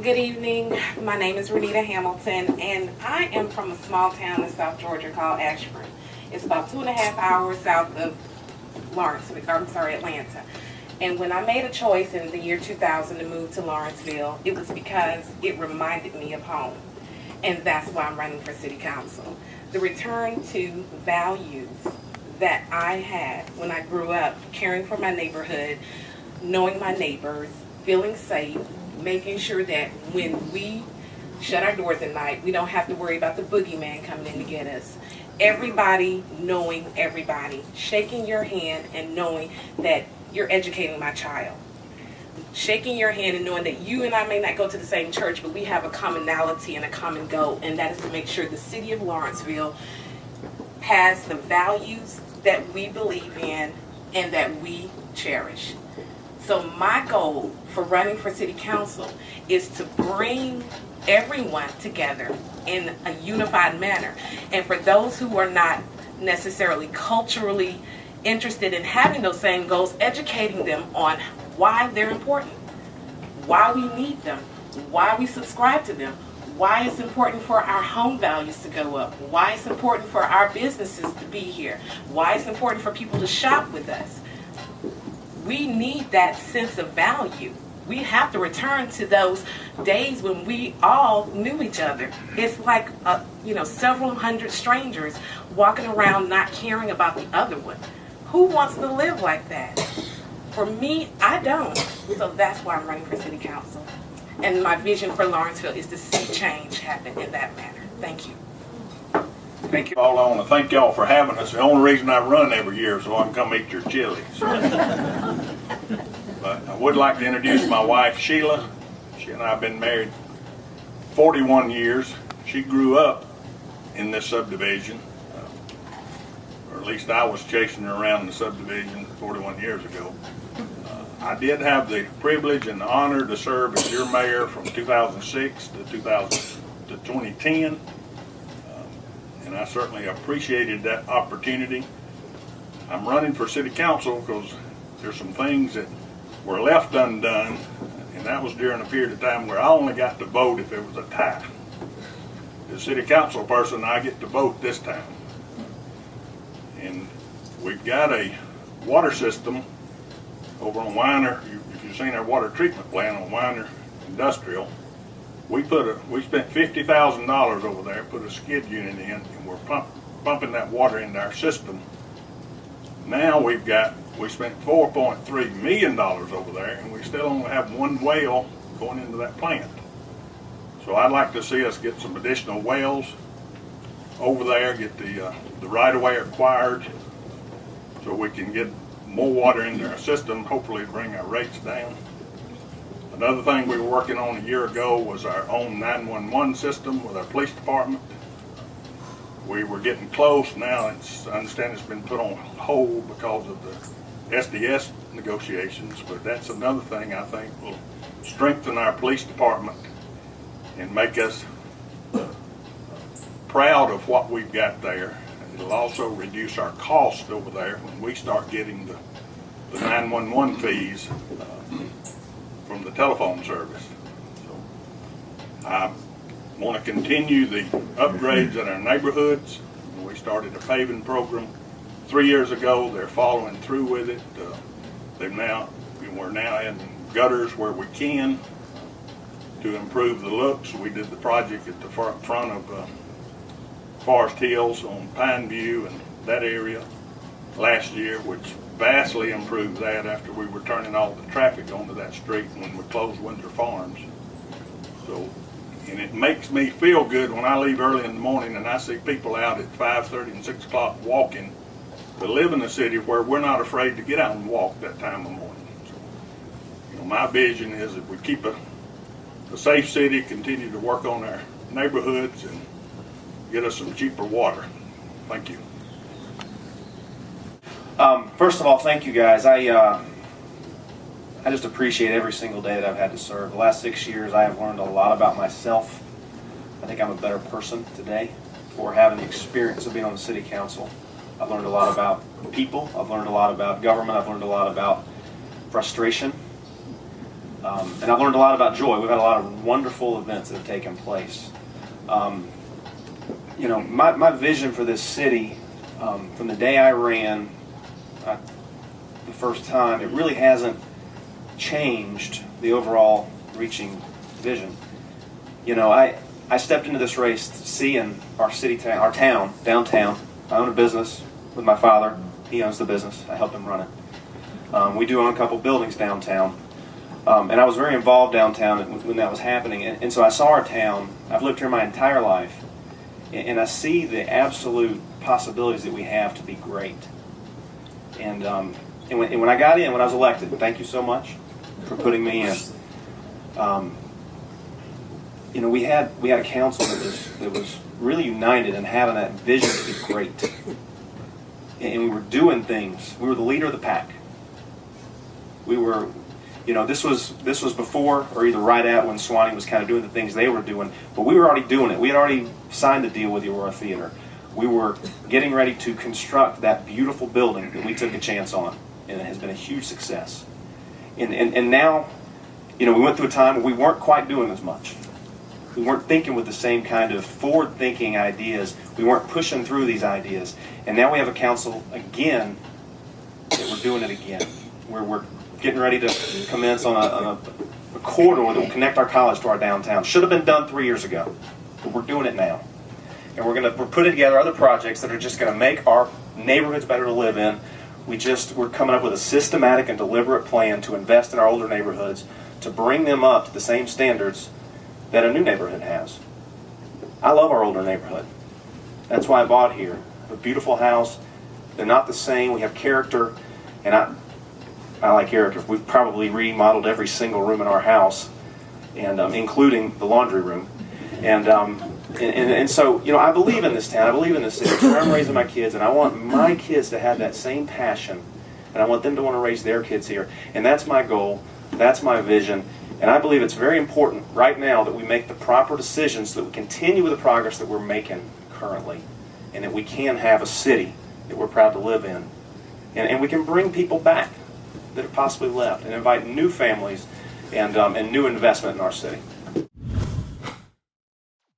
Good evening. My name is Renita Hamilton, and I am from a small town in South Georgia called Ashburn. It's about 2.5 hours south of Atlanta. And when I made a choice in the year 2000 to move to Lawrenceville, it was because it reminded me of home. And that's why I'm running for city council. The return to values that I had when I grew up, caring for my neighborhood, knowing my neighbors, feeling safe, making sure that when we shut our doors at night, we don't have to worry about the boogeyman coming in to get us. Everybody knowing everybody, shaking your hand and knowing that you're educating my child. Shaking your hand and knowing that you and I may not go to the same church, but we have a commonality and a common goal, and that is to make sure the city of Lawrenceville has the values that we believe in and that we cherish. So my goal for running for city council is to bring everyone together in a unified manner. And for those who are not necessarily culturally interested in having those same goals, educating them on why they're important, why we need them, why we subscribe to them, why it's important for our home values to go up, why it's important for our businesses to be here, why it's important for people to shop with us. We need that sense of value. We have to return to those days when we all knew each other. It's like several hundred strangers walking around not caring about the other one. Who wants to live like that? For me, I don't. So that's why I'm running for city council. And my vision for Lawrenceville is to see change happen in that manner. Thank you. Thank you all. I want to thank y'all for having us. The only reason I run every year is so I can come eat your chili. But I would like to introduce my wife, Sheila. She and I have been married 41 years. She grew up in this subdivision, or at least I was chasing her around the subdivision 41 years ago. I did have the privilege and the honor to serve as your mayor from 2006 to 2010. And I certainly appreciated that opportunity. I'm running for city council because there's some things that were left undone, and that was during a period of time where I only got to vote if it was a tie. As city council person, I get to vote this time. And we've got a water system over on Weiner. If you've seen our water treatment plant on Weiner Industrial, we spent $50,000 over there, put a skid unit in, and we're pumping that water into our system. Now we spent $4.3 million over there, and we still only have one well going into that plant. So I'd like to see us get some additional wells over there, get the right-of-way acquired, so we can get more water into our system, hopefully bring our rates down. Another thing we were working on a year ago was our own 911 system with our police department. We were getting close. Now I understand it's been put on hold because of the SDS negotiations, but that's another thing I think will strengthen our police department and make us proud of what we've got there. It'll also reduce our cost over there when we start getting the 911 fees from the telephone service. So I want to continue the upgrades in our neighborhoods. We started a paving program 3 years ago. They're following through with it. We're now in gutters where we can to improve the looks. We did the project at the front of Forest Hills on Pine View and that area last year, which vastly improved that after we were turning all the traffic onto that street when we closed Windsor Farms. So, and it makes me feel good when I leave early in the morning and I see people out at 5:30 and 6 o'clock walking to live in a city where we're not afraid to get out and walk that time of morning. So, my vision is if we keep a safe city, continue to work on our neighborhoods, and get us some cheaper water. Thank you. First of all, thank you guys. I just appreciate every single day that I've had to serve. The last 6 years I have learned a lot about myself. I think I'm a better person today for having the experience of being on the city council. I've learned a lot about people. I've learned a lot about government. I've learned a lot about frustration. And I've learned a lot about joy. We've had a lot of wonderful events that have taken place. You know, my vision for this city, from the day I ran the first time, it really hasn't changed the overall reaching vision. You know, I stepped into this race seeing our our town, downtown. I own a business with my father. He owns the business. I help him run it. We do own a couple buildings downtown. And I was very involved downtown when that was happening. And so I saw our town. I've lived here my entire life. And I see the absolute possibilities that we have to be great. And when I got in, when I was elected, thank you so much for putting me in. You know, we had a council that was really united in having that vision to be great. And we were doing things. We were the leader of the pack. We were, you know, this was before or either right at when Swanee was kind of doing the things they were doing, but we were already doing it. We had already signed a deal with the Aurora Theater. We were getting ready to construct that beautiful building that we took a chance on, and it has been a huge success. And now, you know, we went through a time where we weren't quite doing as much. We weren't thinking with the same kind of forward-thinking ideas. We weren't pushing through these ideas. And now we have a council again that we're doing it again. We're getting ready to commence on a corridor that will connect our college to our downtown. Should have been done 3 years ago, but we're doing it now. And we're putting together other projects that are just going to make our neighborhoods better to live in. We're coming up with a systematic and deliberate plan to invest in our older neighborhoods, to bring them up to the same standards that a new neighborhood has. I love our older neighborhood. That's why I bought here. A beautiful house. They're not the same. We have character, and I like character. We've probably remodeled every single room in our house, and including the laundry room. And so, you know, I believe in this town. I believe in this city. It's where I'm raising my kids, and I want my kids to have that same passion, and I want them to want to raise their kids here. And that's my goal. That's my vision. And I believe it's very important right now that we make the proper decisions so that we continue with the progress that we're making currently, and that we can have a city that we're proud to live in. And we can bring people back that have possibly left and invite new families and new investment in our city.